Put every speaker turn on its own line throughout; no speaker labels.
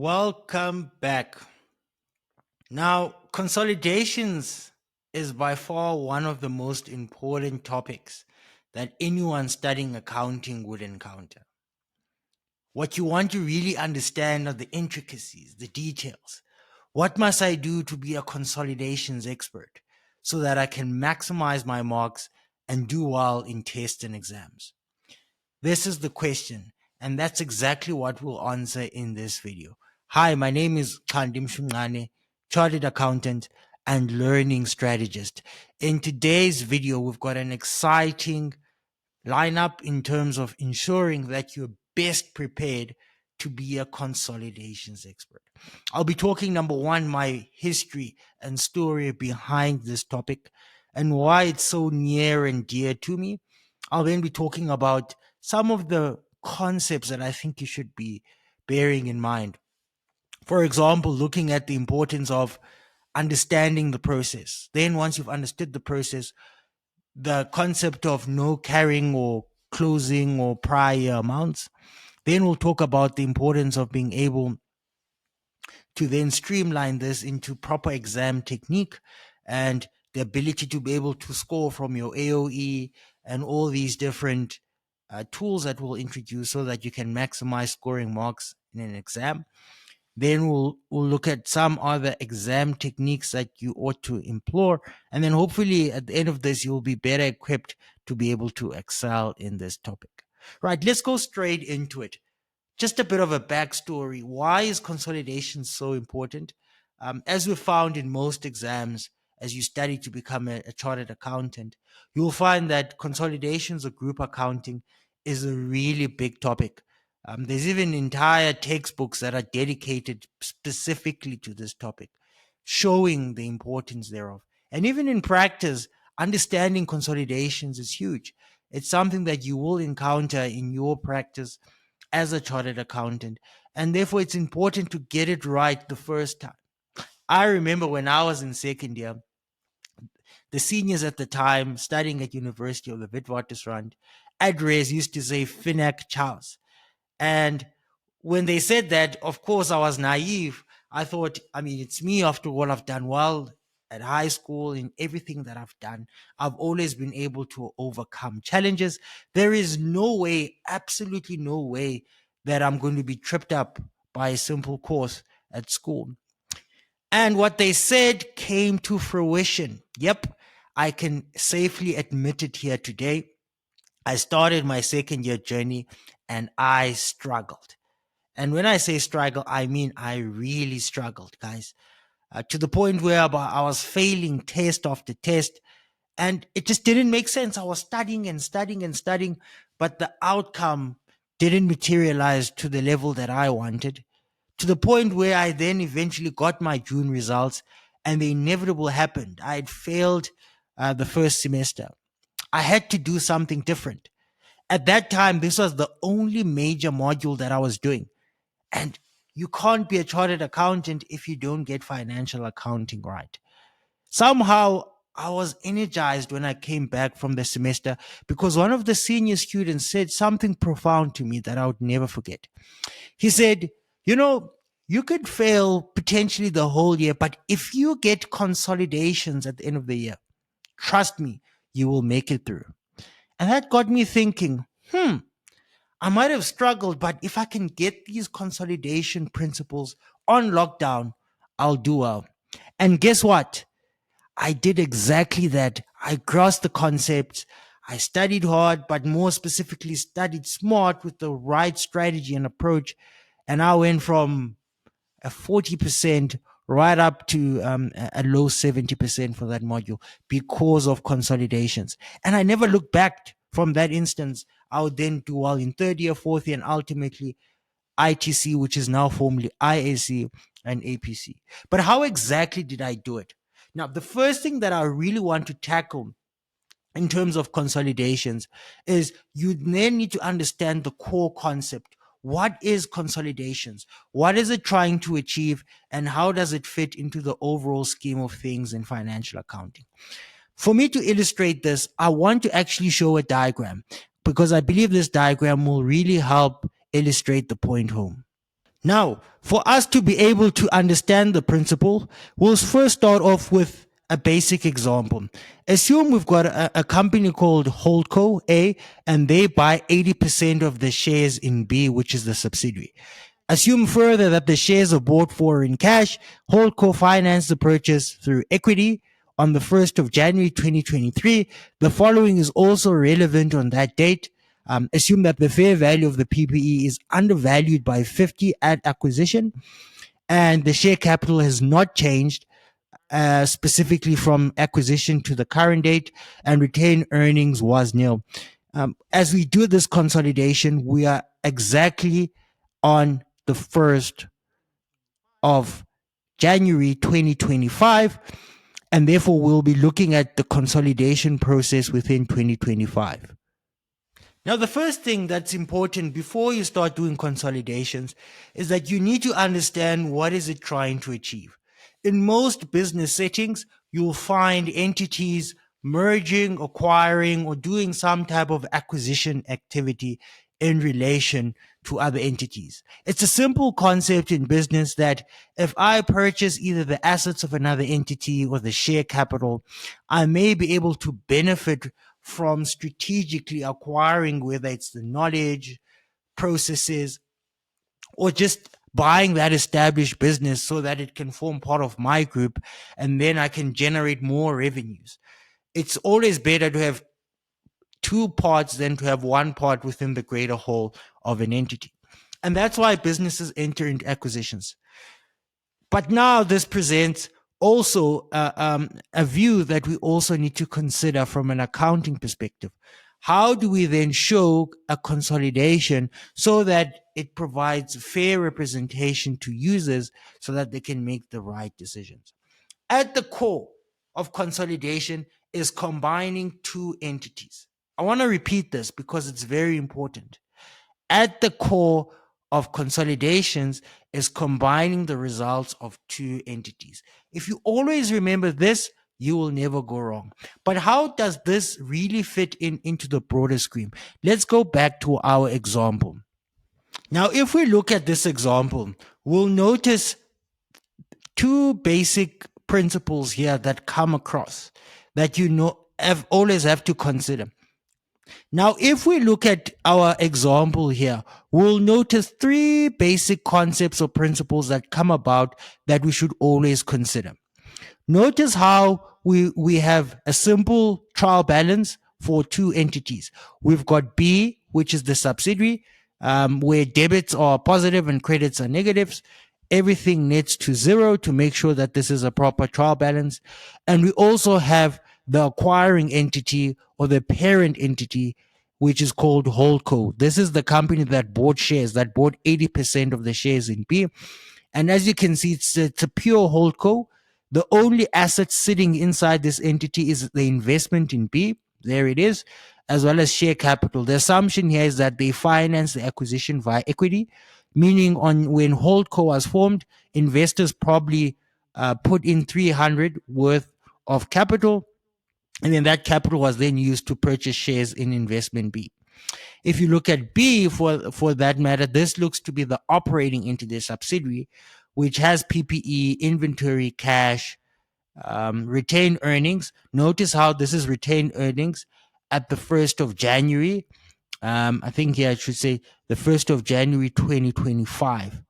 Welcome back. Now, consolidations is by far one of the most important topics that anyone studying accounting would encounter. What you want to really understand are the intricacies, the details. What must I do to be a consolidations expert so that I can maximize my marks and do well in tests and exams? This is the question, and that's exactly what we'll answer in this video. Hi, my name is Kandim Shumane, Chartered Accountant and Learning Strategist. In today's video, we've got an exciting lineup in terms of ensuring that you're best prepared to be a consolidations expert. I'll be talking, number one, my history and story behind this topic and why it's so near and dear to me. I'll then be talking about some of the concepts that I think you should be bearing in mind. For example, looking at the importance of understanding the process. Then, once you've understood the process, the concept of no carrying or closing or prior amounts. Then we'll talk about the importance of being able to then streamline this into proper exam technique and the ability to be able to score from your AOE and all these different tools that we'll introduce so that you can maximize scoring marks in an exam. Then we'll look at some other exam techniques that you ought to employ. And then hopefully at the end of this, you'll be better equipped to be able to excel in this topic. Right, let's go straight into it. Just a bit of a backstory. Why is consolidation so important? As we found in most exams, as you study to become a chartered accountant, you'll find that consolidations or group accounting is a really big topic. There's even entire textbooks that are dedicated specifically to this topic, showing the importance thereof. And even in practice, understanding consolidations is huge. It's something that you will encounter in your practice as a chartered accountant. And therefore, it's important to get it right the first time. I remember when I was in second year, the seniors at the time studying at University of the Witwatersrand at res used to say Finac Charles. And when they said that, of course, I was naive. I thought, it's me after all. I've done well at high school in everything that I've done. I've always been able to overcome challenges. There is no way, absolutely no way, that I'm going to be tripped up by a simple course at school. And what they said came to fruition. Yep, I can safely admit it here today. I started my second year journey and I struggled. And when I say struggle, I mean I really struggled, guys, to the point where I was failing test after test. And it just didn't make sense. I was studying and studying and studying, but the outcome didn't materialize to the level that I wanted, to the point where I then eventually got my June results and the inevitable happened. I had failed the first semester. I had to do something different. At that time, this was the only major module that I was doing. And you can't be a chartered accountant if you don't get financial accounting right. Somehow, I was energized when I came back from the semester because one of the senior students said something profound to me that I would never forget. He said, you could fail potentially the whole year, but if you get consolidations at the end of the year, trust me, you will make it through. And that got me thinking, I might have struggled, but if I can get these consolidation principles on lockdown, I'll do well. And guess what? I did exactly that. I grasped the concepts. I studied hard, but more specifically, studied smart with the right strategy and approach. And I went from a 40% right up to a low 70% for that module because of consolidations. And I never looked back from that instance. I would then do well in third year, fourth year, and ultimately ITC, which is now formerly IAC and APC. But how exactly did I do it? Now, the first thing that I really want to tackle in terms of consolidations is you then need to understand the core concept. What is consolidations? What is it trying to achieve? And how does it fit into the overall scheme of things in financial accounting? For me to illustrate this, I want to actually show a diagram because I believe this diagram will really help illustrate the point home. Now, for us to be able to understand the principle, we'll first start off with a basic example. Assume we've got a company called HoldCo A, and they buy 80% of the shares in B, which is the subsidiary. Assume further that the shares are bought for in cash. HoldCo financed the purchase through equity on the 1st of January 2023. The following is also relevant on that date. Assume that the fair value of the PPE is undervalued by 50 at acquisition, and the share capital has not changed specifically from acquisition to the current date, and retained earnings was nil. As we do this consolidation, we are exactly on the 1st of January 2025, and therefore we'll be looking at the consolidation process within 2025. Now, the first thing that's important before you start doing consolidations is that you need to understand what is it trying to achieve. In most business settings, you'll find entities merging, acquiring, or doing some type of acquisition activity in relation to other entities. It's a simple concept in business that if I purchase either the assets of another entity or the share capital, I may be able to benefit from strategically acquiring, whether it's the knowledge, processes, or just buying that established business so that it can form part of my group, and then I can generate more revenues. It's always better to have two parts than to have one part within the greater whole of an entity. And that's why businesses enter into acquisitions. But now this presents also a view that we also need to consider from an accounting perspective. How do we then show a consolidation so that it provides fair representation to users so that they can make the right decisions? At the core of consolidation is combining two entities. I want to repeat this because it's very important. At the core of consolidations is combining the results of two entities. If you always remember this, you will never go wrong. But how does this really fit into the broader scheme? Let's go back to our example. Now, if we look at this example, we'll notice two basic principles here that come across that always have to consider. Now, if we look at our example here, we'll notice three basic concepts or principles that come about that we should always consider. Notice how we have a simple trial balance for two entities. We've got B, which is the subsidiary, where debits are positive and credits are negatives. Everything nets to zero to make sure that this is a proper trial balance. And we also have the acquiring entity or the parent entity, which is called HoldCo. This is the company that bought shares, that bought 80% of the shares in B. And as you can see, it's a pure HoldCo. The only asset sitting inside this entity is the investment in B. There it is, as well as share capital. The assumption here is that they finance the acquisition via equity, meaning when HoldCo was formed, investors probably put in 300 worth of capital, and then that capital was then used to purchase shares in investment B. If you look at B, for that matter, this looks to be the operating entity, the subsidiary, which has PPE, inventory, cash, retained earnings. Notice how this is retained earnings at the 1st of January. I think here I should say the 1st of January 2025.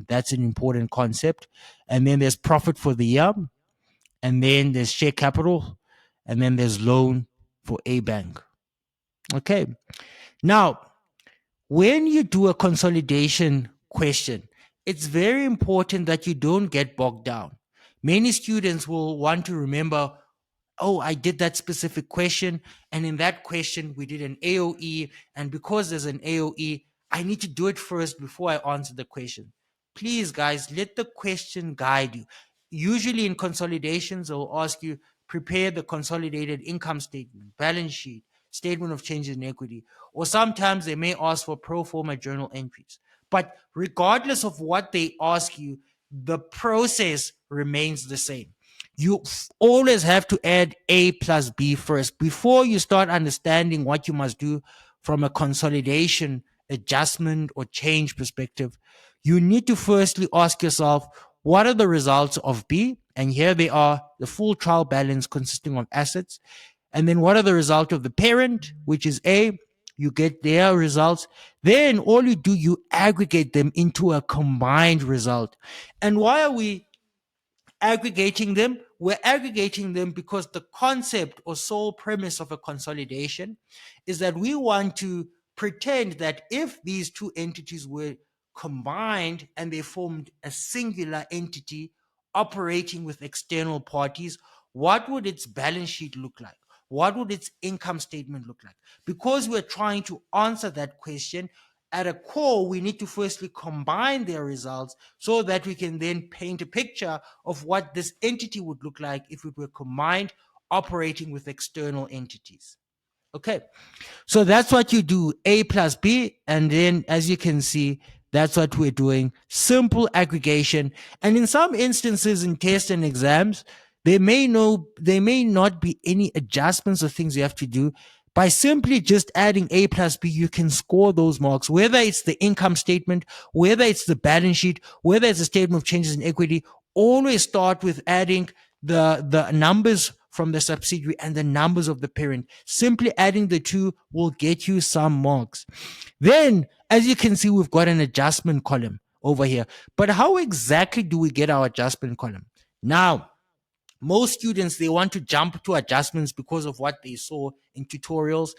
That's an important concept. And then there's profit for the year. And then there's share capital. And then there's loan for a bank. Okay. Now, when you do a consolidation question, it's very important that you don't get bogged down. Many students will want to remember, oh, I did that specific question. And in that question, we did an AOE. And because there's an AOE, I need to do it first before I answer the question. Please, guys, let the question guide you. Usually in consolidations, they'll ask you, prepare the consolidated income statement, balance sheet, statement of changes in equity, or sometimes they may ask for pro forma journal entries. But regardless of what they ask you, the process remains the same. You always have to add A plus B first before you start understanding what you must do from a consolidation, adjustment, or change perspective. you need to firstly ask yourself, what are the results of B? And here they are, the full trial balance consisting of assets. And then what are the results of the parent, which is A? You get their results. Then all you do, you aggregate them into a combined result. And why are we aggregating them? We're aggregating them because the concept or sole premise of a consolidation is that we want to pretend that if these two entities were combined and they formed a singular entity operating with external parties, what would its balance sheet look like? What would its income statement look like? Because we're trying to answer that question, at a core, we need to firstly combine their results so that we can then paint a picture of what this entity would look like if it were combined operating with external entities. Okay, so that's what you do, A plus B, and then as you can see, that's what we're doing, simple aggregation. And in some instances in tests and exams, there may not be any adjustments or things you have to do. By simply just adding A plus B, you can score those marks, whether it's the income statement, whether it's the balance sheet, whether it's a statement of changes in equity. Always start with adding the numbers from the subsidiary and the numbers of the parent. Simply adding the two will get you some marks. Then, as you can see, we've got an adjustment column over here. But how exactly do we get our adjustment column? Now, most students, they want to jump to adjustments because of what they saw in tutorials.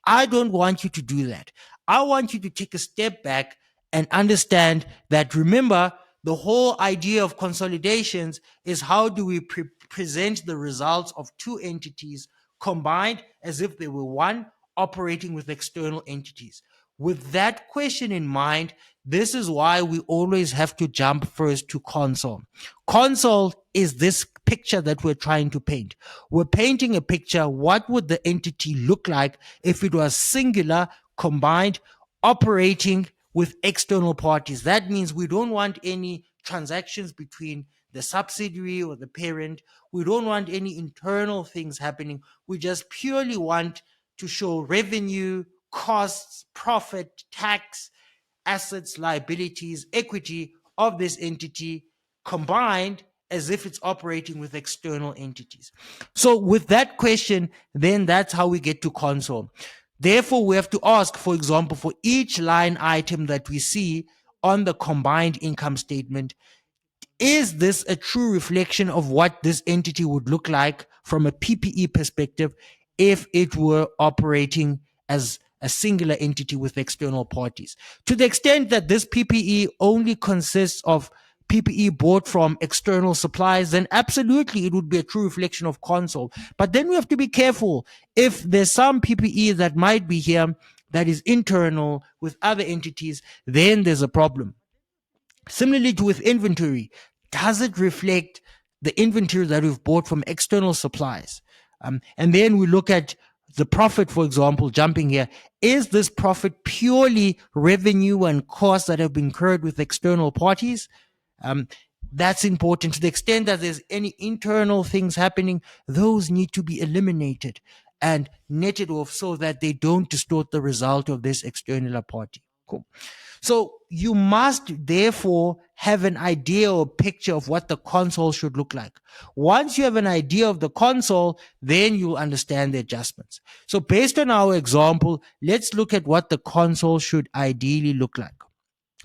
I don't want you to do that. I want you to take a step back and understand that, remember, the whole idea of consolidations is how do we present the results of two entities combined as if they were one operating with external entities. With that question in mind, this is why we always have to jump first to console. Console is this picture that we're trying to paint. We're painting a picture. What would the entity look like if it was singular, combined, operating with external parties? That means we don't want any transactions between the subsidiary or the parent. We don't want any internal things happening. We just purely want to show revenue, costs, profit, tax, assets, liabilities, equity of this entity combined as if it's operating with external entities. So with that question, then that's how we get to console. Therefore, we have to ask, for example, for each line item that we see on the combined income statement, is this a true reflection of what this entity would look like from a PPE perspective if it were operating as a singular entity with external parties? To the extent that this PPE only consists of PPE bought from external suppliers, then absolutely it would be a true reflection of console. But then we have to be careful. If there's some PPE that might be here that is internal with other entities, then there's a problem. Similarly to with inventory, does it reflect the inventory that we've bought from external suppliers? And then we look at the profit, for example, jumping here. Is this profit purely revenue and costs that have been incurred with external parties? That's important. To the extent that there's any internal things happening, those need to be eliminated and netted off so that they don't distort the result of this external party. Cool. So you must therefore have an idea or picture of what the console should look like. Once you have an idea of the console, then you'll understand the adjustments. So based on our example, let's look at what the console should ideally look like.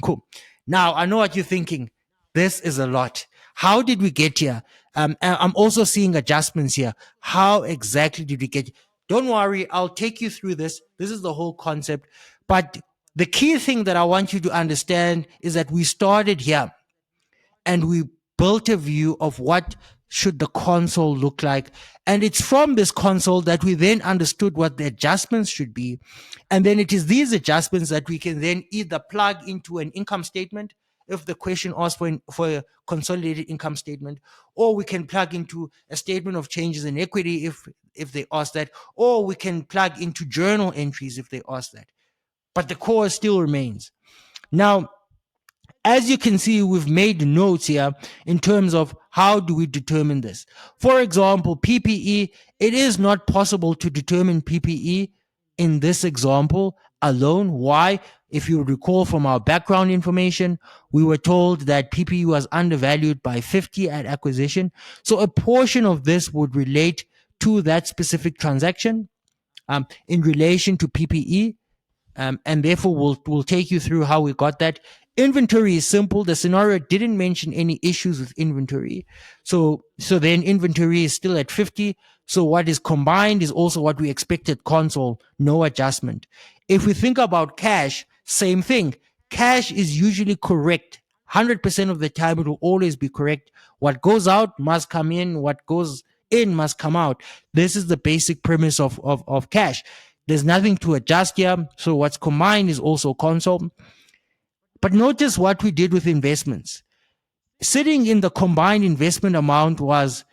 Cool. Now, I know what you're thinking. This is a lot. How did we get here? I'm also seeing adjustments here. How exactly did we get? Don't worry, I'll take you through this. This is the whole concept. But the key thing that I want you to understand is that we started here and we built a view of what should the console look like. And it's from this console that we then understood what the adjustments should be. And then it is these adjustments that we can then either plug into an income statement if the question asks for a consolidated income statement, or we can plug into a statement of changes in equity if they ask that, or we can plug into journal entries if they ask that. But the core still remains. Now, as you can see, we've made notes here in terms of how do we determine this. For example, PPE, it is not possible to determine PPE in this example alone. Why? If you recall from our background information, we were told that PPE was undervalued by 50 at acquisition. So a portion of this would relate to that specific transaction in relation to PPE. And therefore we'll take you through how we got that. Inventory is simple. The scenario didn't mention any issues with inventory, so then inventory is still at 50. So what is combined is also what we expected console, no adjustment. If we think about cash, same thing. Cash is usually correct 100% of the time. It will always be correct. What goes out must come in, what goes in must come out. This is the basic premise of cash. There's nothing to adjust here. So what's combined is also console. But notice what we did with investments. Sitting in the combined investment amount was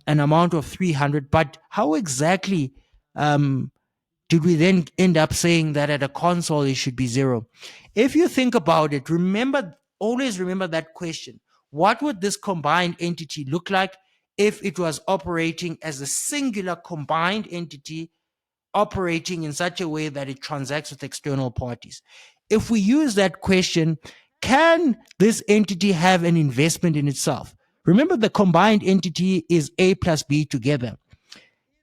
an amount of 300. But how exactly did we then end up saying that at a console it should be zero? If you think about it, always remember that question. What would this combined entity look like if it was operating as a singular combined entity, operating in such a way that it transacts with external parties? If we use that question, can this entity have an investment in itself? Remember, the combined entity is A plus B together.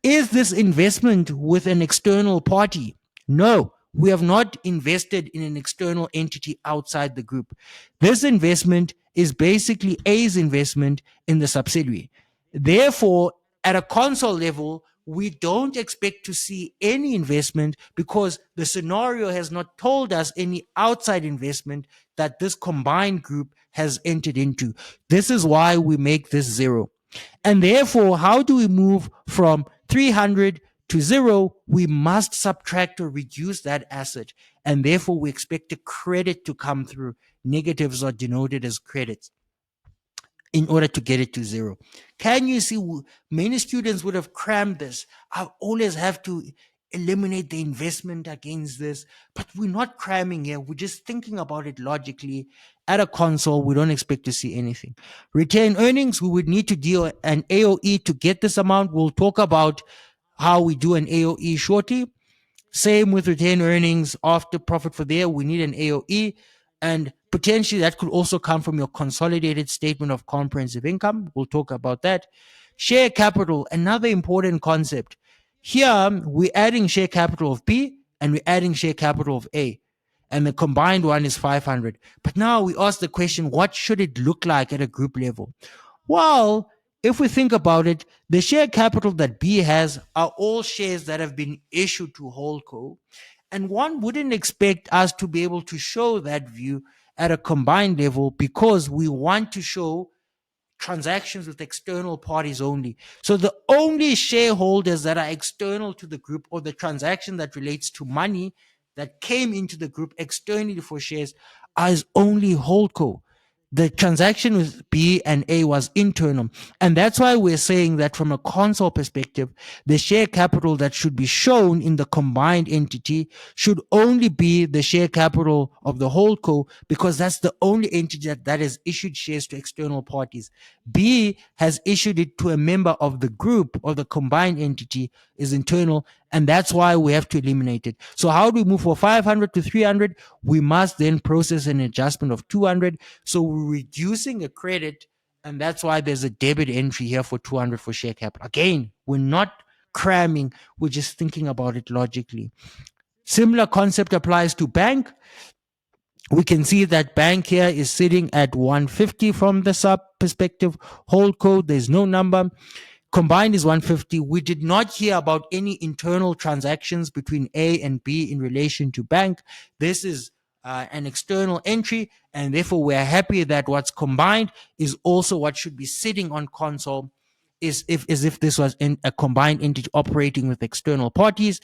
Is this investment with an external party? No, we have not invested in an external entity outside the group. This investment is basically A's investment in the subsidiary. Therefore, at a console level, we don't expect to see any investment because the scenario has not told us any outside investment that this combined group has entered into. This is why we make this zero. And therefore, how do we move from 300 to zero? We must subtract or reduce that asset. And therefore, we expect a credit to come through. Negatives are denoted as credits in order to get it to zero. Can you see? Many students would have crammed this. I always have to eliminate the investment against this, but we're not cramming here. We're just thinking about it logically. At a console, we don't expect to see anything. Retained earnings, we would need to deal an AOE to get this amount. We'll talk about how we do an AOE shortly. Same with retained earnings after profit for there. We need an AOE, and potentially that could also come from your consolidated statement of comprehensive income. We'll talk about that. Share capital, another important concept. Here, we're adding share capital of B and we're adding share capital of A. And the combined one is 500. But now we ask the question, what should it look like at a group level? Well, if we think about it, the share capital that B has are all shares that have been issued to HoldCo. And one wouldn't expect us to be able to show that view at a combined level because we want to show transactions with external parties only. So the only shareholders that are external to the group, or the transaction that relates to money that came into the group externally for shares, is only HoldCo. The transaction with B and A was internal. And that's why we're saying that from a console perspective, the share capital that should be shown in the combined entity should only be the share capital of the HoldCo, because that's the only entity that has issued shares to external parties. B has issued it to a member of the group, or the combined entity is internal, and that's why we have to eliminate it. So how do we move from 500 to 300? We must then process an adjustment of 200. So we're reducing a credit, and that's why there's a debit entry here for 200 for share capital. Again, we're not cramming, we're just thinking about it logically. Similar concept applies to bank. We can see that bank here is sitting at 150 from the sub perspective. HoldCo, there's no number. Combined is 150. We did not hear about any internal transactions between A and B in relation to bank. This is an external entry, and therefore we're happy that what's combined is also what should be sitting on console, as if this was a combined entity operating with external parties,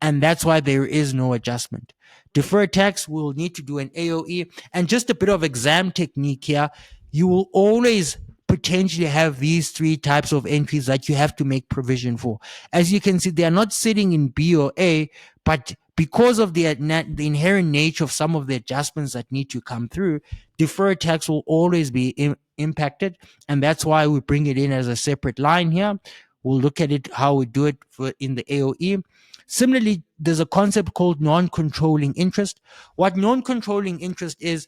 and that's why there is no adjustment. Deferred tax, we'll need to do an AOE. And just a bit of exam technique here, you will always potentially have these three types of entries that you have to make provision for. As you can see, they are not sitting in B or A, but because of the inherent nature of some of the adjustments that need to come through, deferred tax will always be impacted. And that's why we bring it in as a separate line here. We'll look at it, how we do it in the AOE. Similarly, there's a concept called non-controlling interest. What non-controlling interest is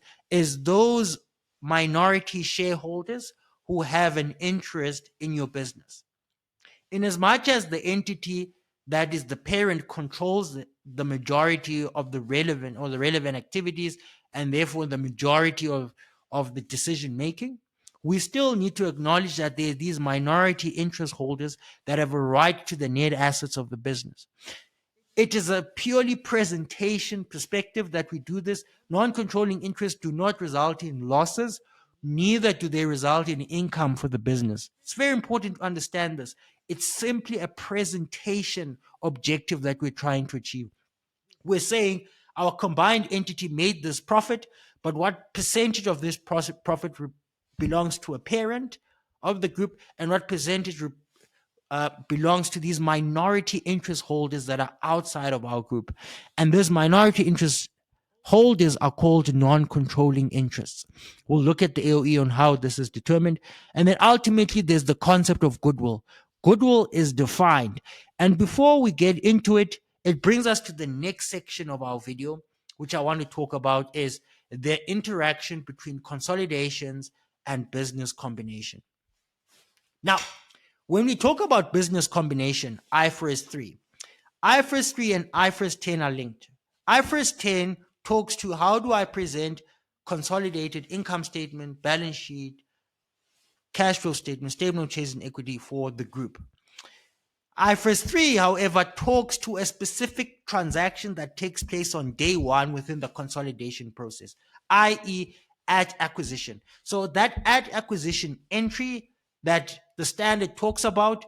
those minority shareholders who have an interest in your business. In as much as the entity that is the parent controls the majority of the relevant activities, and therefore the majority of the decision making, we still need to acknowledge that there are these minority interest holders that have a right to the net assets of the business. It is a purely presentation perspective that we do this. Non-controlling interests do not result in losses, neither do they result in income for the business. It's very important to understand this. It's simply a presentation objective that we're trying to achieve. We're saying our combined entity made this profit, but what percentage of this profit belongs to a parent of the group, and what percentage belongs to these minority interest holders that are outside of our group. And those minority interest holders are called non-controlling interests. We'll look at the AOE on how this is determined. And then ultimately, there's the concept of goodwill. Goodwill is defined. And before we get into it, it brings us to the next section of our video, which I want to talk about is the interaction between consolidations and business combination. Now, when we talk about business combination, IFRS 3 and IFRS 10 are linked. IFRS 10 talks to how do I present consolidated income statement, balance sheet, cash flow statement, statement of change in equity for the group. IFRS 3, however, talks to a specific transaction that takes place on day one within the consolidation process, i.e., at acquisition. So that at acquisition entry that the standard talks about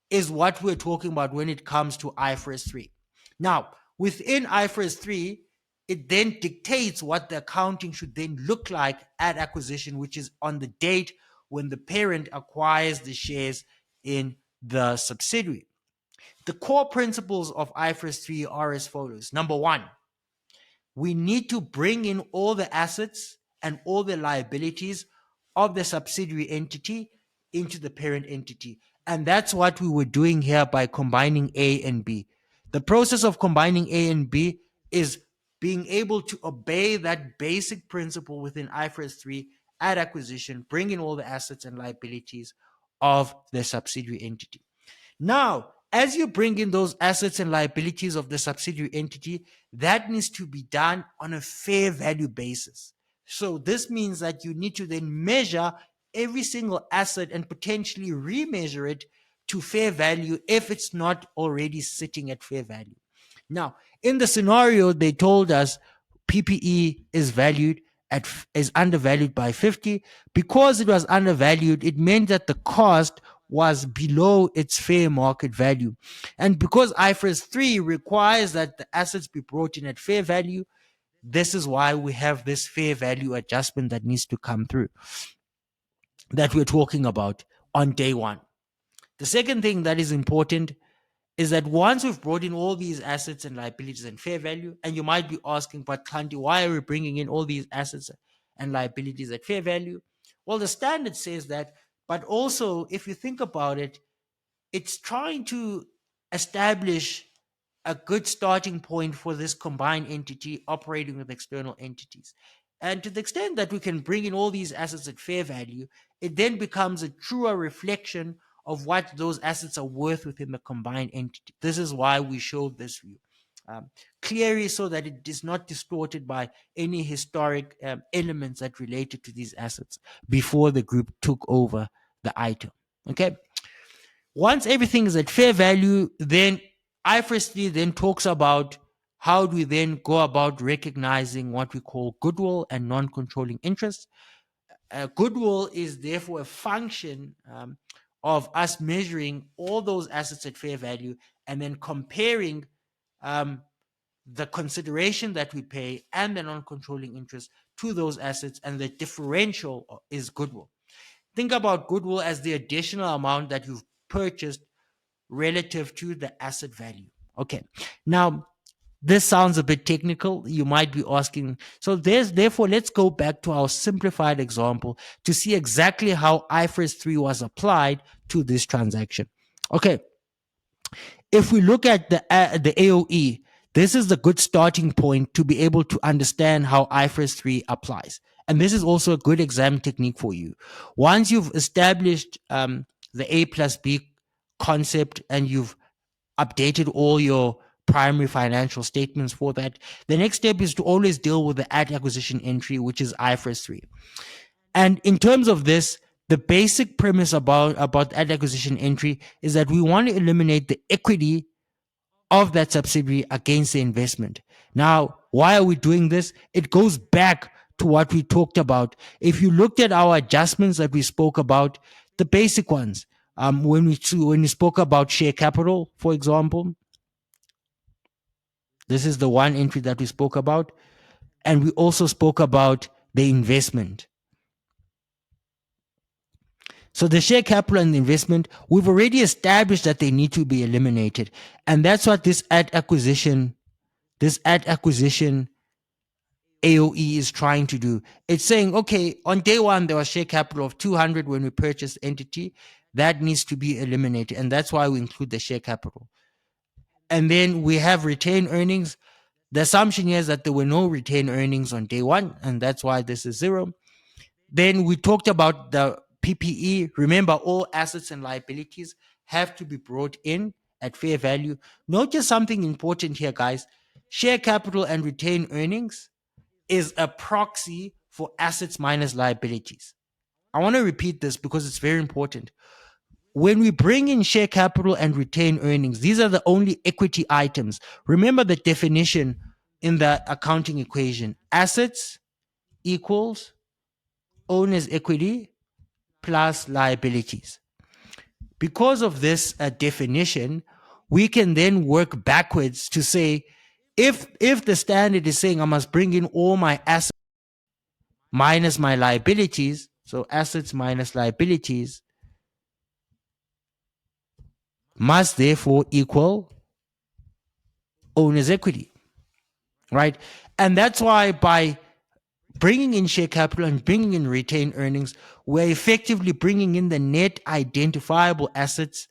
is what we're talking about when it comes to IFRS 3. Now, within IFRS 3, it then dictates what the accounting should then look like at acquisition, which is on the date when the parent acquires the shares in the subsidiary. The core principles of IFRS 3 are as follows. Number one, we need to bring in all the assets and all the liabilities of the subsidiary entity into the parent entity. And that's what we were doing here by combining A and B. The process of combining A and B is being able to obey that basic principle within IFRS 3 at acquisition, bring in all the assets and liabilities of the subsidiary entity. Now, as you bring in those assets and liabilities of the subsidiary entity, that needs to be done on a fair value basis. So this means that you need to then measure every single asset and potentially remeasure it to fair value if it's not already sitting at fair value. Now, in the scenario, they told us PPE is undervalued by 50. Because it was undervalued, it meant that the cost was below its fair market value. And because IFRS 3 requires that the assets be brought in at fair value, this is why we have this fair value adjustment that needs to come through that we're talking about on day one. The second thing that is important is that once we've brought in all these assets and liabilities and fair value, and you might be asking, but Kanti, why are we bringing in all these assets and liabilities at fair value? Well, the standard says that, but also if you think about it, it's trying to establish a good starting point for this combined entity operating with external entities. And to the extent that we can bring in all these assets at fair value, it then becomes a truer reflection of what those assets are worth within the combined entity. This is why we showed this view. Clearly so that it is not distorted by any historic elements that related to these assets before the group took over the item. Okay. Once everything is at fair value, then IFRS 3 then talks about how do we then go about recognizing what we call goodwill and non-controlling interest. Goodwill is therefore a function of us measuring all those assets at fair value and then comparing the consideration that we pay and the non-controlling interest to those assets, and the differential is goodwill. Think about goodwill as the additional amount that you've purchased relative to the asset value. Okay. Now, this sounds a bit technical. You might be asking, so therefore, let's go back to our simplified example to see exactly how IFRS 3 was applied to this transaction. Okay. if we look at the AOE, this is the good starting point to be able to understand how IFRS 3 applies. And this is also a good exam technique for you. Once you've established the A plus B concept and you've updated all your primary financial statements for that, the next step is to always deal with the at acquisition entry, which is IFRS 3. And in terms of this, the basic premise about at acquisition entry is that we want to eliminate the equity of that subsidiary against the investment. Now, why are we doing this? It goes back to what we talked about. If you looked at our adjustments that we spoke about, the basic ones, when we spoke about share capital, for example, this is the one entry that we spoke about, and we also spoke about the investment. So the share capital and the investment, we've already established that they need to be eliminated, and that's what this at acquisition AOE is trying to do. It's saying, okay, on day one, there was share capital of 200 when we purchased the entity. That needs to be eliminated. And that's why we include the share capital. And then we have retained earnings. The assumption here is that there were no retained earnings on day one, and that's why this is 0. Then we talked about the PPE. Remember, all assets and liabilities have to be brought in at fair value. Notice something important here, guys. Share capital and retained earnings is a proxy for assets minus liabilities. I want to repeat this because it's very important. When we bring in share capital and retained earnings, these are the only equity items. Remember the definition in the accounting equation. Assets equals owner's equity plus liabilities. Because of this definition, we can then work backwards to say, if the standard is saying I must bring in all my assets minus my liabilities, so assets minus liabilities must therefore equal owner's equity, right? And that's why by bringing in share capital and bringing in retained earnings, we're effectively bringing in the net identifiable assets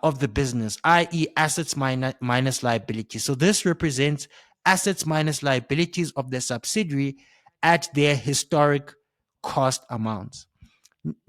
of the business, i.e. assets minus liabilities. So this represents assets minus liabilities of the subsidiary at their historic cost amounts.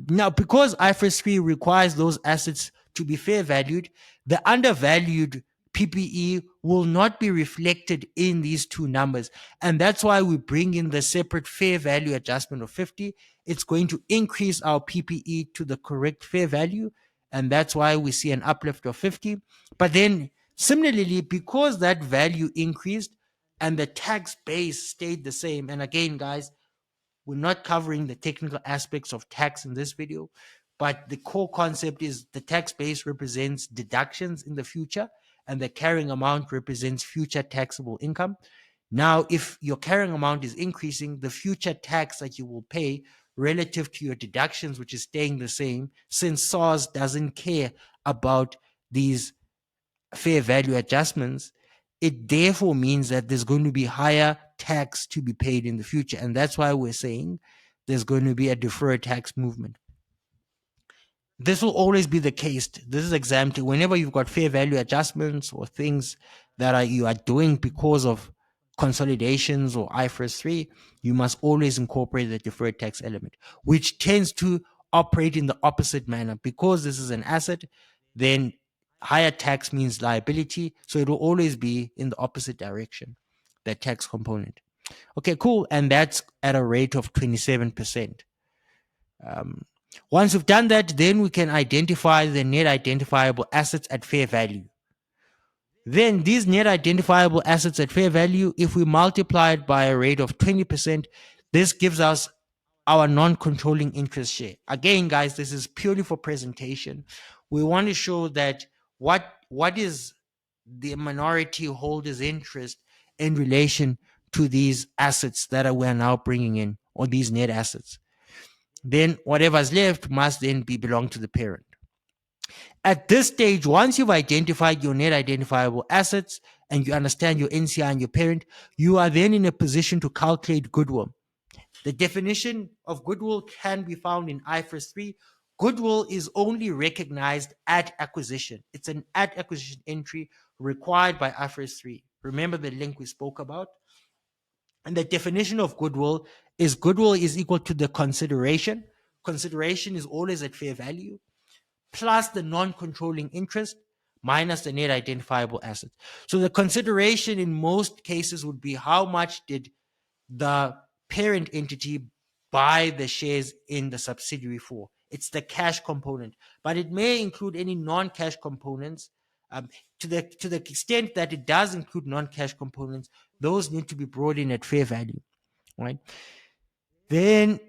Now, because IFRS 3 requires those assets to be fair valued, the undervalued PPE will not be reflected in these two numbers. And that's why we bring in the separate fair value adjustment of 50. It's going to increase our PPE to the correct fair value. And that's why we see an uplift of 50. But then similarly, because that value increased and the tax base stayed the same, and again, guys, we're not covering the technical aspects of tax in this video, but the core concept is the tax base represents deductions in the future, and the carrying amount represents future taxable income. Now, if your carrying amount is increasing, the future tax that you will pay relative to your deductions, which is staying the same, since SARS doesn't care about these fair value adjustments, it therefore means that there's going to be higher tax to be paid in the future. And that's why we're saying there's going to be a deferred tax movement. This will always be the case. This is exempt. Whenever you've got fair value adjustments or things that you are doing because of consolidations or IFRS 3, you must always incorporate the deferred tax element, which tends to operate in the opposite manner. Because this is an asset, then higher tax means liability. So it will always be in the opposite direction, that tax component. Okay, cool. And that's at a rate of 27%. Once we've done that, then we can identify the net identifiable assets at fair value. Then these net identifiable assets at fair value, if we multiply it by a rate of 20%, this gives us our non-controlling interest share. Again, guys, this is purely for presentation. We want to show that what is the minority holder's interest in relation to these assets that we're now bringing in, or these net assets. Then whatever's left must then belong to the parent. At this stage, once you've identified your net identifiable assets and you understand your NCI and your parent, you are then in a position to calculate goodwill. The definition of goodwill can be found in IFRS 3 Goodwill is only recognized at acquisition. It's an at acquisition entry required by IFRS 3. Remember the link we spoke about? And the definition of goodwill is equal to the consideration. Consideration is always at fair value plus the non-controlling interest minus the net identifiable asset. So the consideration in most cases would be how much did the parent entity buy the shares in the subsidiary for. It's the cash component, but it may include any non-cash components. To the extent that it does include non-cash components, those need to be brought in at fair value, right? Then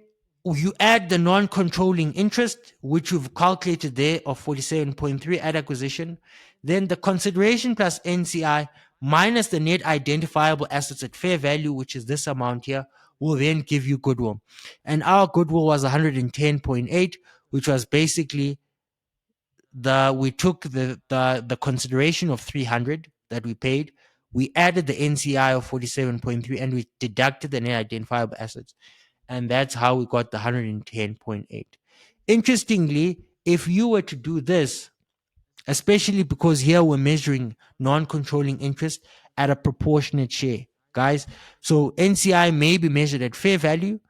you add the non-controlling interest, which you've calculated there of 47.3 at acquisition. Then the consideration plus NCI minus the net identifiable assets at fair value, which is this amount here, will then give you goodwill. And our goodwill was 110.8, which was basically we took the consideration of 300 that we paid, we added the NCI of 47.3, and we deducted the net identifiable assets, and that's how we got the 110.8. Interestingly, if you were to do this, especially because here we're measuring non-controlling interest at a proportionate share, guys, so NCI may be measured at fair value,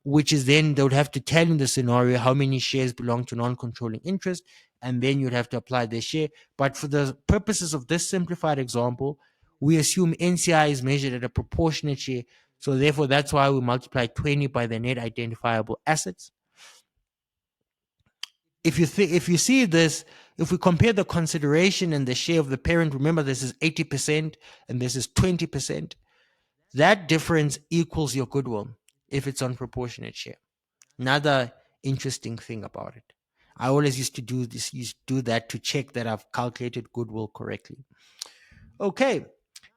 which is then they would have to tell in the scenario how many shares belong to non-controlling interest, and then you'd have to apply their share. But for the purposes of this simplified example, we assume NCI is measured at a proportionate share. So therefore, that's why we multiply 20 by the net identifiable assets. If you see this, if we compare the consideration and the share of the parent, remember this is 80% and this is 20%. That difference equals your goodwill if it's on proportionate share. Another interesting thing about it. I always used to do that to check that I've calculated goodwill correctly. Okay,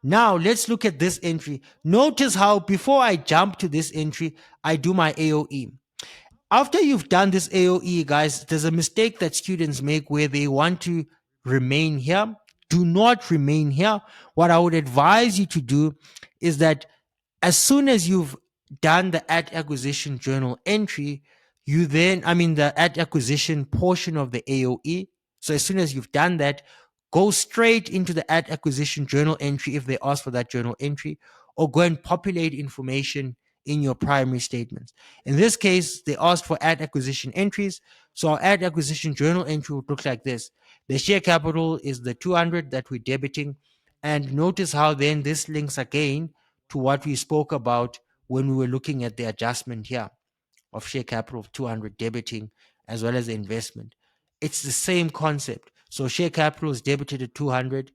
now let's look at this entry. Notice how before I jump to this entry, I do my AOE. After you've done this AOE, guys, there's a mistake that students make where they want to remain here. Do not remain here. What I would advise you to do is that as soon as you've done the at acquisition journal entry, the at acquisition portion of the AOE. So as soon as you've done that, go straight into the at acquisition journal entry if they ask for that journal entry, or go and populate information in your primary statements. In this case, they asked for at acquisition entries. So our at acquisition journal entry would look like this. The share capital is the 200 that we're debiting. And notice how then this links again to what we spoke about when we were looking at the adjustment here of share capital of 200 debiting as well as the investment. It's the same concept. So share capital is debited at 200,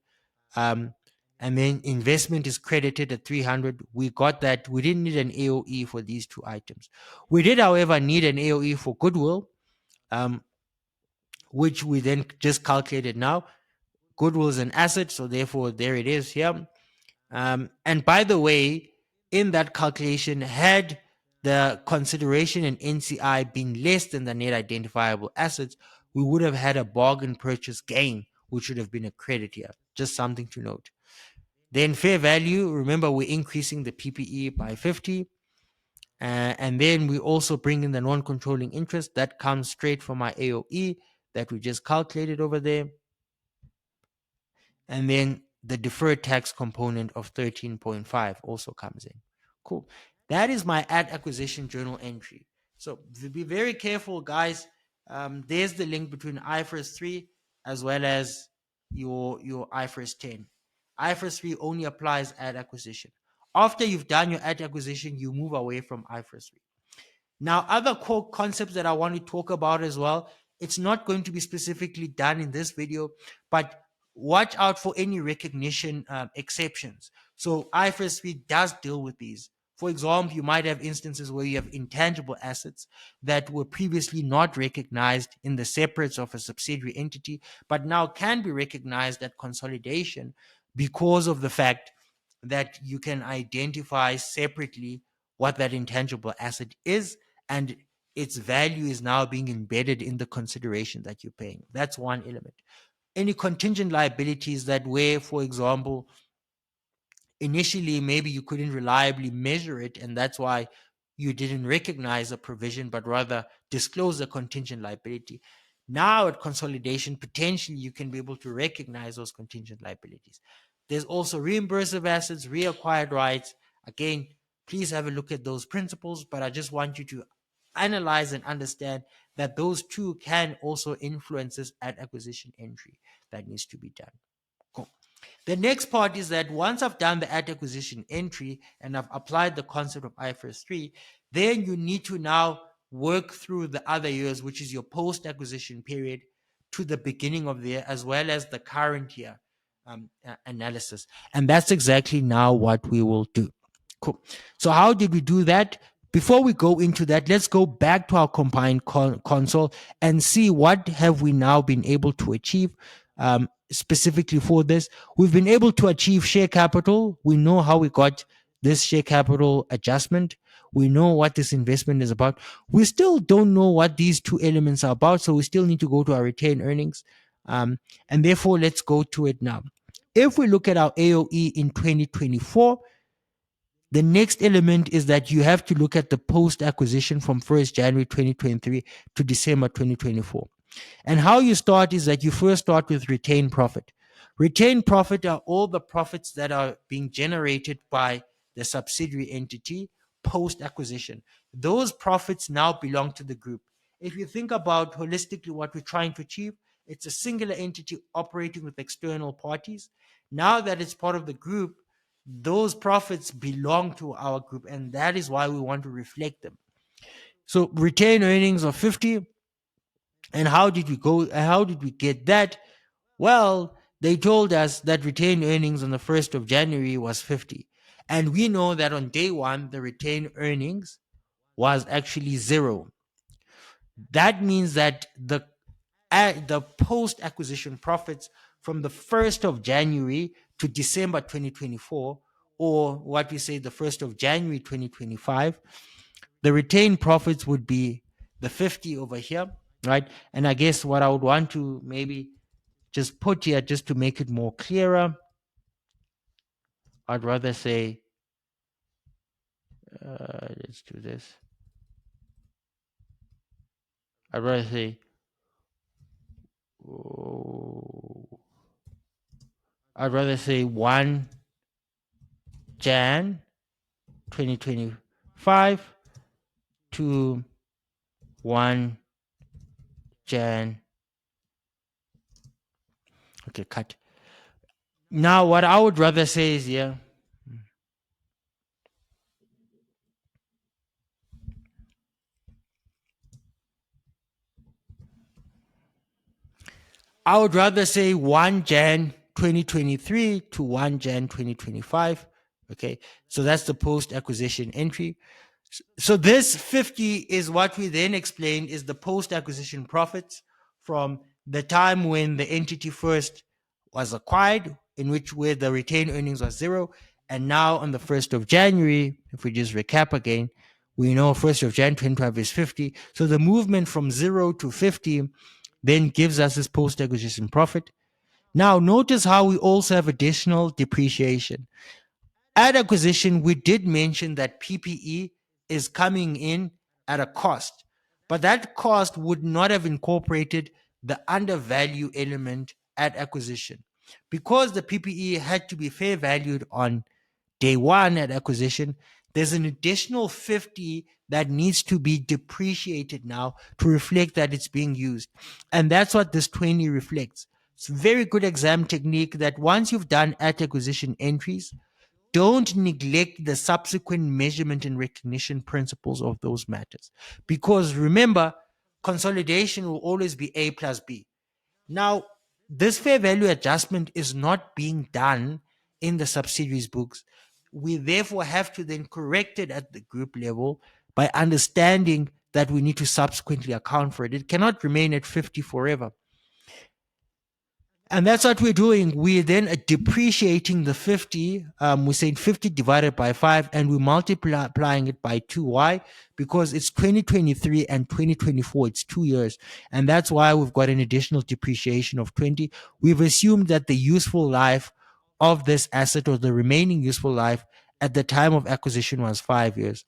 and then investment is credited at 300. We got that. We didn't need an AOE for these two items. We did, however, need an AOE for goodwill, which we then just calculated now. Goodwill is an asset, so therefore there it is here. And by the way, in that calculation, had the consideration and NCI been less than the net identifiable assets, we would have had a bargain purchase gain, which would have been a credit here. Just something to note. Then fair value, remember we're increasing the PPE by 50. And then we also bring in the non-controlling interest. That comes straight from our AOE that we just calculated over there. And then the deferred tax component of 13.5 also comes in. Cool. That is my at acquisition journal entry. So be very careful, guys. There's the link between IFRS 3 as well as your IFRS 10. IFRS 3 only applies at acquisition. After you've done your at acquisition, you move away from IFRS 3. Now, other core concepts that I want to talk about as well, it's not going to be specifically done in this video, but watch out for any recognition exceptions. So IFRS 3 does deal with these. For example, you might have instances where you have intangible assets that were previously not recognized in the separates of a subsidiary entity, but now can be recognized at consolidation because of the fact that you can identify separately what that intangible asset is, and its value is now being embedded in the consideration that you're paying. That's one element. Any contingent liabilities that where, for example, initially maybe you couldn't reliably measure it, and that's why you didn't recognize a provision, but rather disclose a contingent liability. Now, at consolidation, potentially you can be able to recognize those contingent liabilities. There's also reimbursive assets, reacquired rights. Again, please have a look at those principles, but I just want you to analyze and understand that those two can also influence this at acquisition entry that needs to be done. Cool. The next part is that once I've done the at acquisition entry and I've applied the concept of IFRS 3, then you need to now work through the other years, which is your post acquisition period, to the beginning of the year, as well as the current year analysis. And that's exactly now what we will do. Cool. So, how did we do that? Before we go into that, let's go back to our combined console and see what have we now been able to achieve. Specifically for this, we've been able to achieve share capital. We know how we got this share capital adjustment. We know what this investment is about. We still don't know what these two elements are about, so we still need to go to our retained earnings. And therefore, let's go to it now. If we look at our AOE in 2024, the next element is that you have to look at the post acquisition from 1st January 2023 to December 2024. And how you start is that you first start with retained profit. Retained profit are all the profits that are being generated by the subsidiary entity post acquisition. Those profits now belong to the group. If you think about holistically what we're trying to achieve, it's a singular entity operating with external parties. Now that it's part of the group, those profits belong to our group, and that is why we want to reflect them. So retained earnings of 50. And how did we go? How did we get that? Well, they told us that retained earnings on the 1st of January was 50. And we know that on day one, the retained earnings was actually zero. That means that the post acquisition profits from the 1st of January to December 2024, or what we say the 1st of January 2025, the retained profits would be the 50 over here, right? And I guess what I would want to maybe just put here, just to make it more clearer, I'd rather say, let's do this. I'd rather say, I'd rather say 1 Jan 2025 to 1 Jan. Okay, cut. Now, what I would rather say is, yeah, I would rather say 1 Jan 2023 to 1 Jan 2025. Okay, so that's the post acquisition entry. So this 50 is what we then explained is the post acquisition profits from the time when the entity first was acquired, in which where the retained earnings was zero, and now on the 1st of January, if we just recap again, we know 1st of January 2025 is 50. So the movement from 0 to 50 then gives us this post acquisition profit. Now notice how we also have additional depreciation. At acquisition, we did mention that PPE is coming in at a cost, but that cost would not have incorporated the undervalue element at acquisition. Because the PPE had to be fair valued on day one at acquisition, there's an additional 50 that needs to be depreciated now to reflect that it's being used. And that's what this 20 reflects. It's a very good exam technique that once you've done at acquisition entries, don't neglect the subsequent measurement and recognition principles of those matters. Because remember, consolidation will always be A plus B. Now, this fair value adjustment is not being done in the subsidiaries books. We therefore have to then correct it at the group level by understanding that we need to subsequently account for it. It cannot remain at 50 forever. And that's what we're doing. We're then depreciating the 50. We're saying 50 divided by 5, and we're multiplying it by 2. Why? Because it's 2023 and 2024. It's 2 years. And that's why we've got an additional depreciation of 20. We've assumed that the useful life of this asset, or the remaining useful life at the time of acquisition, was 5 years.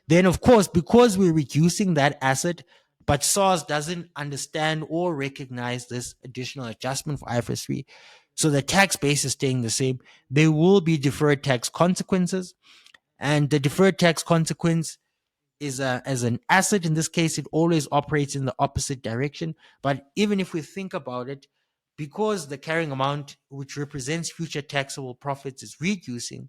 Then, of course, because we're reducing that asset, but SARS doesn't understand or recognize this additional adjustment for IFRS 3, so the tax base is staying the same, there will be deferred tax consequences. And the deferred tax consequence is as an asset. In this case, it always operates in the opposite direction. But even if we think about it, because the carrying amount, which represents future taxable profits, is reducing,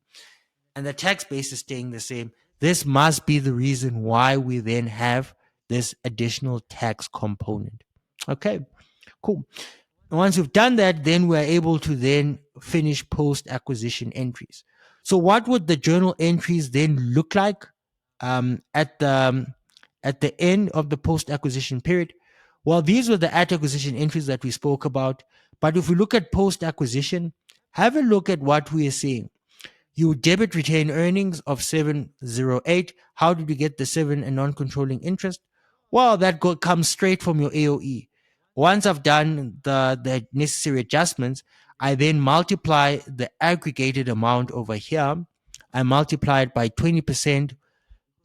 and the tax base is staying the same, this must be the reason why we then have this additional tax component. Okay, cool. Once we've done that, then we're able to then finish post-acquisition entries. So what would the journal entries then look like at the end of the post-acquisition period? Well, these were the at-acquisition entries that we spoke about. But if we look at post-acquisition, have a look at what we are seeing. You debit retained earnings of 708. How did you get the 7 and non-controlling interest? Well, that comes straight from your AOE. Once I've done the necessary adjustments, I then multiply the aggregated amount over here. I multiply it by 20%,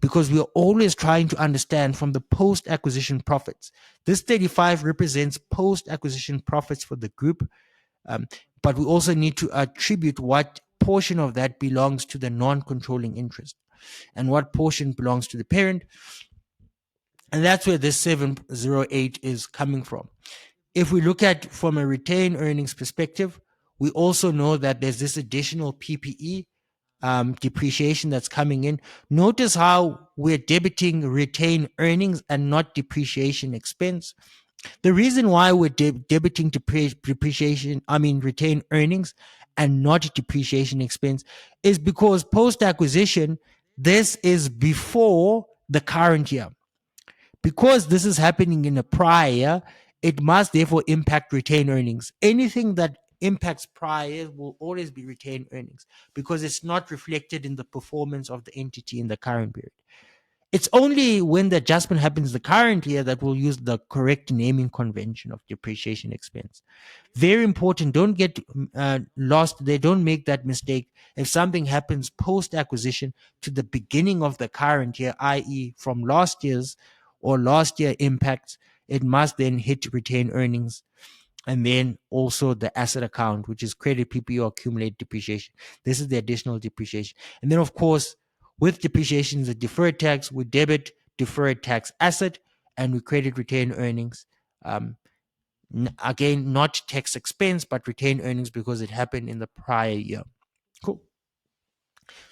because we are always trying to understand from the post-acquisition profits. This 35 represents post-acquisition profits for the group, but we also need to attribute what portion of that belongs to the non-controlling interest and what portion belongs to the parent. And that's where this 708 is coming from. If we look at from a retained earnings perspective, we also know that there's this additional PPE depreciation that's coming in. Notice how we're debiting retained earnings and not depreciation expense. The reason why we're debiting retained earnings and not depreciation expense is because post acquisition, this is before the current year. Because this is happening in a prior year, it must therefore impact retained earnings. Anything that impacts prior years will always be retained earnings because it's not reflected in the performance of the entity in the current period. It's only when the adjustment happens the current year that we'll use the correct naming convention of depreciation expense. Very important. Don't get lost there. Don't make that mistake. If something happens post acquisition to the beginning of the current year, i.e., from last year's or last year impacts, it must then hit retained earnings. And then also the asset account, which is credit PPE or accumulated depreciation. This is the additional depreciation. And then, of course, with depreciation, the deferred tax, we debit deferred tax asset and we credit retained earnings. Again, not tax expense, but retained earnings because it happened in the prior year. Cool.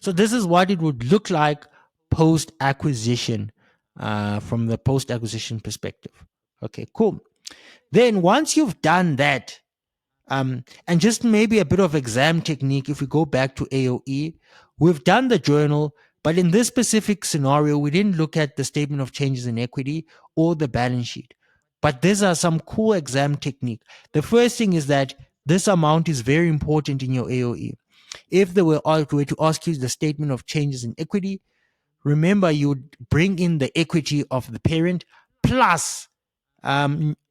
So this is what it would look like post acquisition, from the post acquisition perspective. Okay, cool. Then once you've done that, and just maybe a bit of exam technique, if we go back to AOE, we've done the journal, but in this specific scenario, we didn't look at the statement of changes in equity or the balance sheet. But these are some cool exam technique. The first thing is that this amount is very important in your AOE. If they were to ask you the statement of changes in equity, remember you would bring in the equity of the parent plus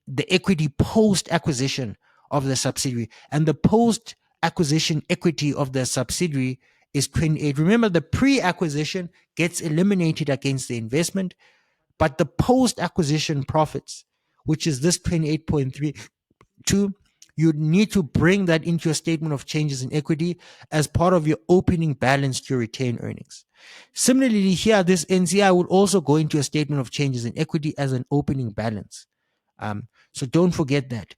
the equity post acquisition of the subsidiary, and the post acquisition equity of the subsidiary is 28. Remember, the pre acquisition gets eliminated against the investment, but the post acquisition profits, which is this 28.32, you need to bring that into your statement of changes in equity as part of your opening balance to your retained earnings. Similarly, here, this NCI would also go into a statement of changes in equity as an opening balance. So don't forget that.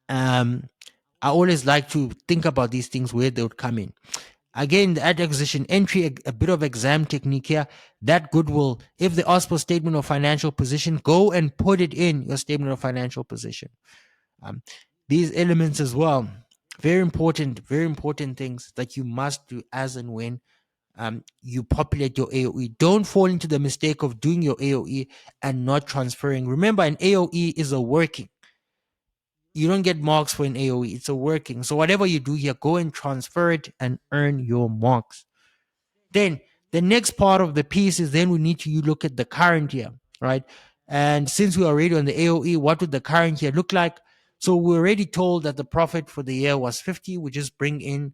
I always like to think about these things where they would come in. Again, the at acquisition entry, a bit of exam technique here. That goodwill, if they ask for statement of financial position, go and put it in your statement of financial position. These elements as well, very important things that you must do as and when you populate your AOE. Don't fall into the mistake of doing your AOE and not transferring. Remember, an AOE is a working. You don't get marks for an AOE. It's a working. So whatever you do here, go and transfer it and earn your marks. Then the next part of the piece is then we need to look at the current year, right? And since we're already on the AOE, what would the current year look like? So we're already told that the profit for the year was 50. We just bring in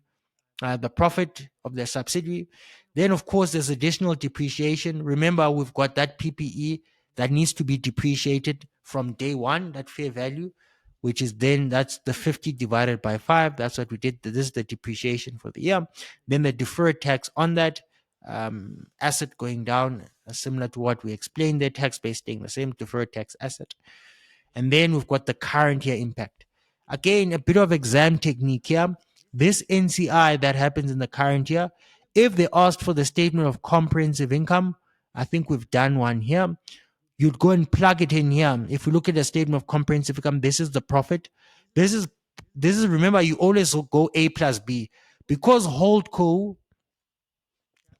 the profit of the subsidiary. Then, of course, there's additional depreciation. Remember, we've got that PPE that needs to be depreciated from day one, that fair value, which is then that's the 50 divided by 5. That's what we did. This is the depreciation for the year. Then the deferred tax on that asset going down, similar to what we explained there, tax base staying the same, deferred tax asset. And then we've got the current year impact. Again, a bit of exam technique here. This NCI that happens in the current year, if they asked for the statement of comprehensive income, I think we've done one here. You'd go and plug it in here. If we look at the statement of comprehensive income, this is the profit. This is remember, you always go A plus B. Because HoldCo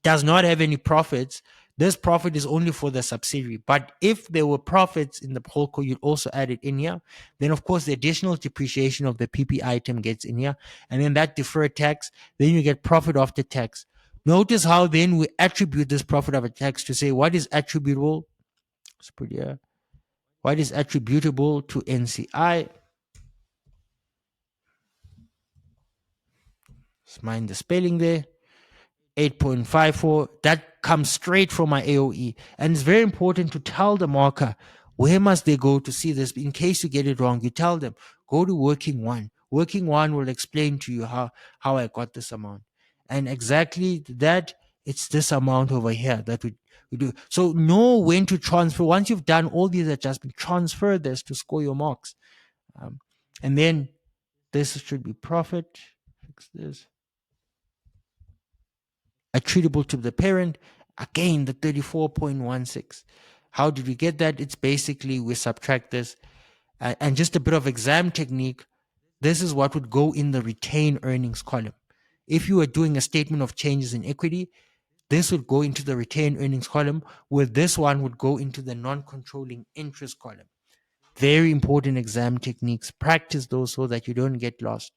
does not have any profits, this profit is only for the subsidiary. But if there were profits in the HoldCo, you'd also add it in here. Then, of course, the additional depreciation of the PP item gets in here. And then that deferred tax, then you get profit after tax. Notice how then we attribute this profit after tax to say what is attributable. Let's put here. What is attributable to NCI? Let's mind the spelling there. 8.54, that comes straight from my AOE. And it's very important to tell the marker where must they go to see this. In case you get it wrong, you tell them, go to working one. Working one will explain to you how I got this amount. And exactly that, it's this amount over here that we do. So know when to transfer. Once you've done all these adjustments, transfer this to score your marks. And then this should be profit. Fix this. Attributable to the parent, again the 34.16. How did we get that? It's basically we subtract this, and just a bit of exam technique. This is what would go in the retained earnings column. If you were doing a statement of changes in equity, this would go into the retained earnings column, where this one would go into the non-controlling interest column. Very important exam techniques. Practice those so that you don't get lost.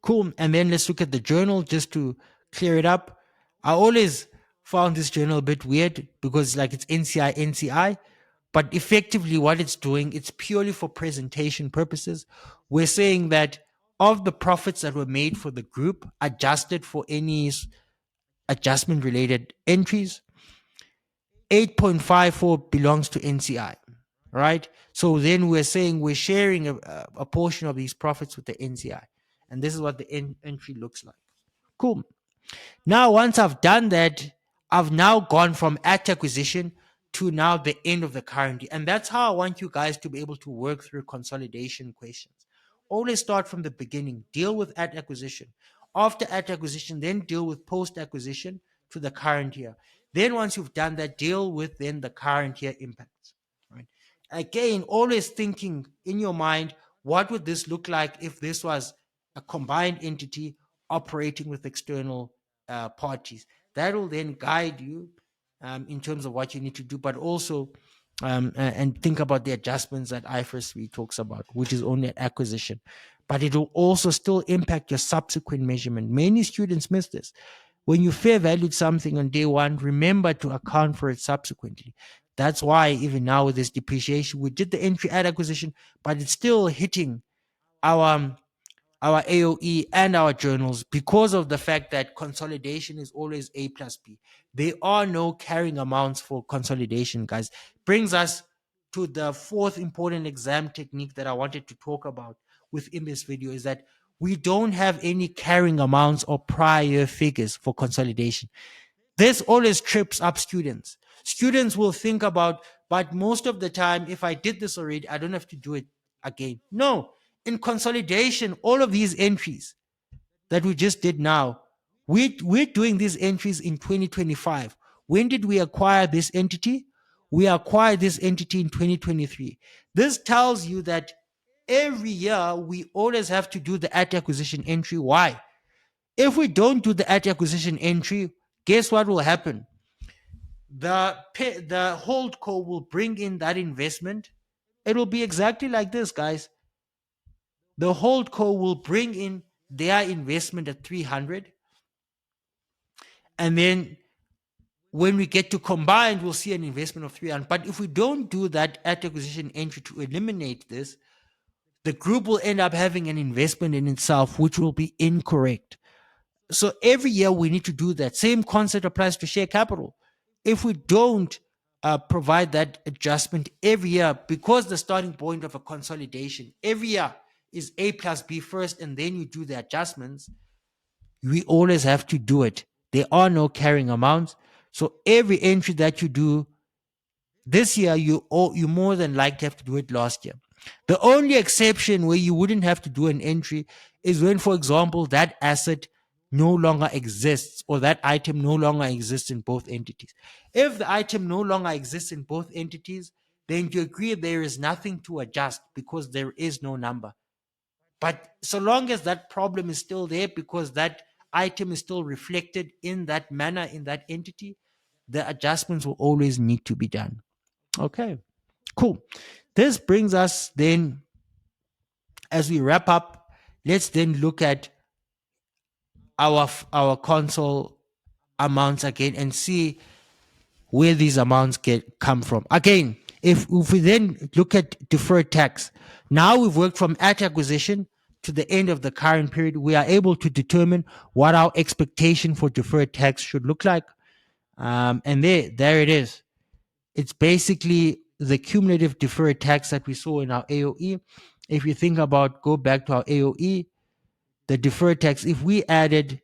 Cool. And then let's look at the journal just to clear it up. I always found this journal a bit weird because like it's NCI, but effectively what it's doing, it's purely for presentation purposes. We're saying that of the profits that were made for the group, adjusted for any adjustment related entries, 8.54 belongs to NCI, right? So then we're saying we're sharing a portion of these profits with the NCI. And this is what the entry looks like. Cool. Now, once I've done that, I've now gone from at acquisition to now the end of the current year. And that's how I want you guys to be able to work through consolidation questions. Always start from the beginning. Deal with at acquisition. After at acquisition, then deal with post acquisition to the current year. Then once you've done that, deal with then the current year impacts. Right? Again, always thinking in your mind, what would this look like if this was a combined entity operating with external parties? That will then guide you in terms of what you need to do, but also and think about the adjustments that IFRS 3 talks about, which is only an acquisition. But it will also still impact your subsequent measurement. Many students miss this. When you fair valued something on day one, remember to account for it subsequently. That's why even now with this depreciation, we did the entry at acquisition, but it's still hitting our AOE and our journals because of the fact that consolidation is always A plus B. There are no carrying amounts for consolidation, guys. Brings us to the fourth important exam technique that I wanted to talk about within this video, is that we don't have any carrying amounts or prior figures for consolidation. This always trips up students. Students will think about, but most of the time, if I did this already, I don't have to do it again. No, in consolidation, all of these entries that we just did now, we're doing these entries in 2025. When did we acquire this entity? We acquired this entity in 2023. This tells you that every year we always have to do the at acquisition entry. Why? If we don't do the at acquisition entry, guess what will happen? The HoldCo will bring in that investment. It will be exactly like this, guys. The HoldCo will bring in their investment at 300, and then when we get to combined, we'll see an investment of 300. But if we don't do that at acquisition entry to eliminate this, the group will end up having an investment in itself, which will be incorrect. So every year we need to do that. Same concept applies to share capital. If we don't provide that adjustment every year, because the starting point of a consolidation every year is A plus B first, and then you do the adjustments, we always have to do it. There are no carrying amounts. So every entry that you do this year, you more than likely have to do it last year. The only exception where you wouldn't have to do an entry is when, for example, that asset no longer exists or that item no longer exists in both entities. If the item no longer exists in both entities, then you agree there is nothing to adjust because there is no number. But so long as that problem is still there because that item is still reflected in that manner in that entity, the adjustments will always need to be done. Okay, cool. This brings us then, as we wrap up, let's then look at our console amounts again and see where these amounts come from. Again, if we then look at deferred tax, now we've worked from at acquisition to the end of the current period, we are able to determine what our expectation for deferred tax should look like. And there it is. It's basically the cumulative deferred tax that we saw in our AOE. If you think about, go back to our AOE, the deferred tax, if we added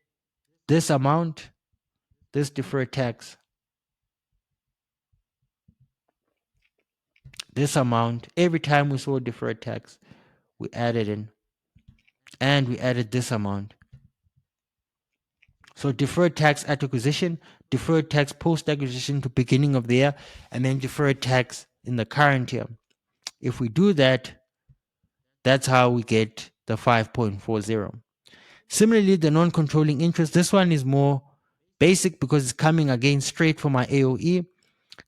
this amount, this deferred tax, this amount, every time we saw deferred tax, we added in, and we added this amount. So deferred tax at acquisition, deferred tax post acquisition to beginning of the year, and then deferred tax in the current year. If we do that, that's how we get the 5.40. Similarly, the non-controlling interest, this one is more basic because it's coming again straight from my AOE.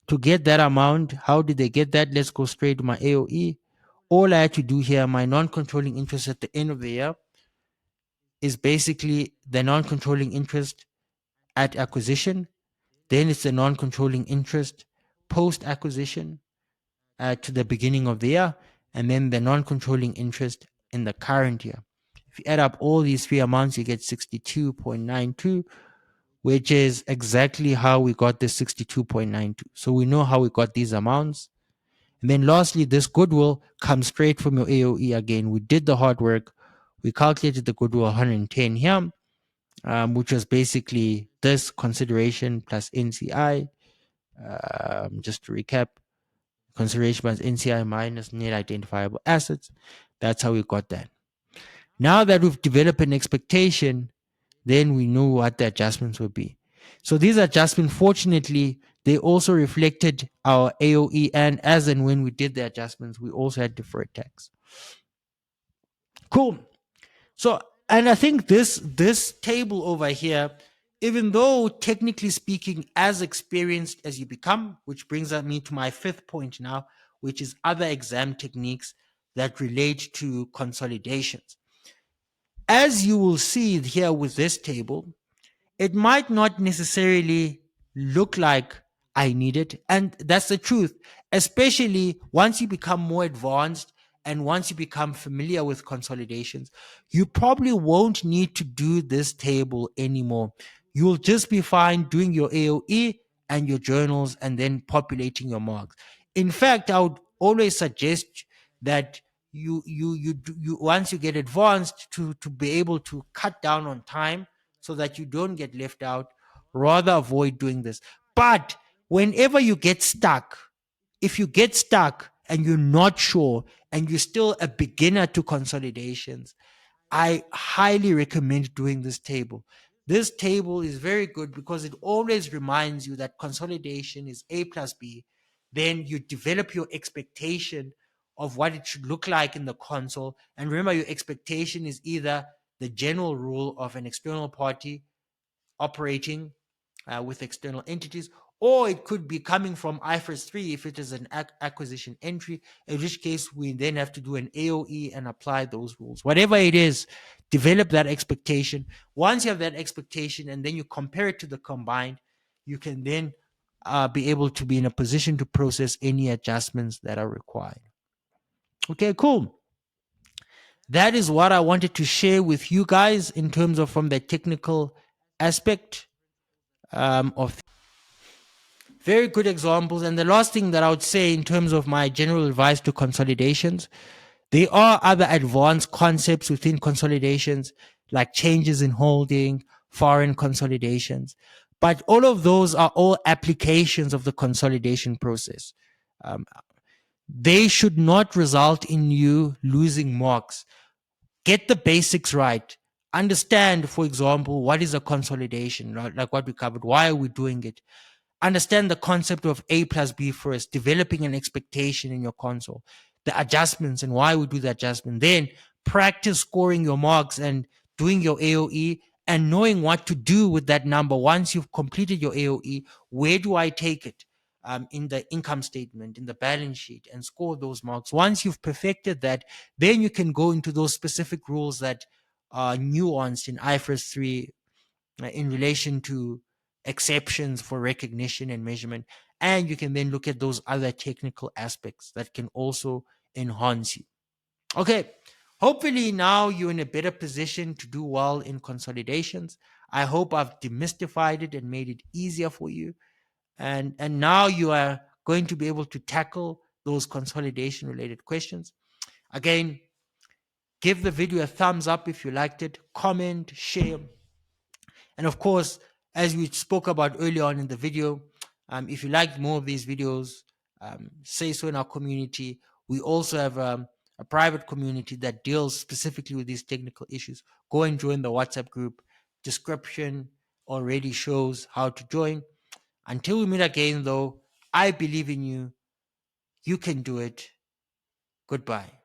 To get that amount, how did they get that? Let's go straight to my AOE. All I had to do here, my non-controlling interest at the end of the year, is basically the non-controlling interest at acquisition. Then it's the non-controlling interest post-acquisition to the beginning of the year, and then the non-controlling interest in the current year. If you add up all these three amounts, you get 62.92, which is exactly how we got this 62.92. So we know how we got these amounts. And then lastly, this goodwill comes straight from your AOE again. We did the hard work. We calculated the goodwill 110 here, which was basically this consideration plus NCI. Just to recap, consideration plus NCI minus net identifiable assets. That's how we got that. Now that we've developed an expectation, then we know what the adjustments will be. So these adjustments, fortunately, they also reflected our AOE, and as and when we did the adjustments, we also had deferred tax. Cool. So, and I think this table over here, even though technically speaking, as experienced as you become, which brings me to my fifth point now, which is other exam techniques that relate to consolidations. As you will see here with this table, it might not necessarily look like I need it. And that's the truth, especially once you become more advanced and once you become familiar with consolidations, you probably won't need to do this table anymore. You'll just be fine doing your AOE and your journals and then populating your marks. In fact, I would always suggest that you once you get advanced to be able to cut down on time so that you don't get left out, rather avoid doing this. But whenever you get stuck, if you get stuck and you're not sure and you're still a beginner to consolidations, I highly recommend doing this table. This table is very good because it always reminds you that consolidation is A plus B. Then you develop your expectation of what it should look like in the console. And remember, your expectation is either the general rule of an external party operating with external entities, or it could be coming from IFRS 3 if it is an acquisition entry, in which case we then have to do an AOE and apply those rules. Whatever it is, develop that expectation. Once you have that expectation and then you compare it to the combined, you can then be able to be in a position to process any adjustments that are required. Okay, cool. That is what I wanted to share with you guys in terms of from the technical aspect of very good examples. And the last thing that I would say in terms of my general advice to consolidations, there are other advanced concepts within consolidations, like changes in holding, foreign consolidations. But all of those are all applications of the consolidation process. Um, they should not result in you losing marks. Get the basics right. Understand, for example, what is a consolidation, right? Like what we covered. Why are we doing it? Understand the concept of A plus B first, developing an expectation in your console, the adjustments and why we do the adjustment. Then practice scoring your marks and doing your AOE and knowing what to do with that number. Once you've completed your AOE, where do I take it? In the income statement, in the balance sheet, and score those marks. Once you've perfected that, then you can go into those specific rules that are nuanced in IFRS 3 in relation to exceptions for recognition and measurement. And you can then look at those other technical aspects that can also enhance you. Okay. Hopefully now you're in a better position to do well in consolidations. I hope I've demystified it and made it easier for you. And now you are going to be able to tackle those consolidation related questions. Again, give the video a thumbs up if you liked it, comment, share, and of course, as we spoke about earlier on in the video, if you like more of these videos, say so in our community. We also have a private community that deals specifically with these technical issues. Go and join the WhatsApp group. Description already shows how to join. Until we meet again, though, I believe in you. You can do it. Goodbye.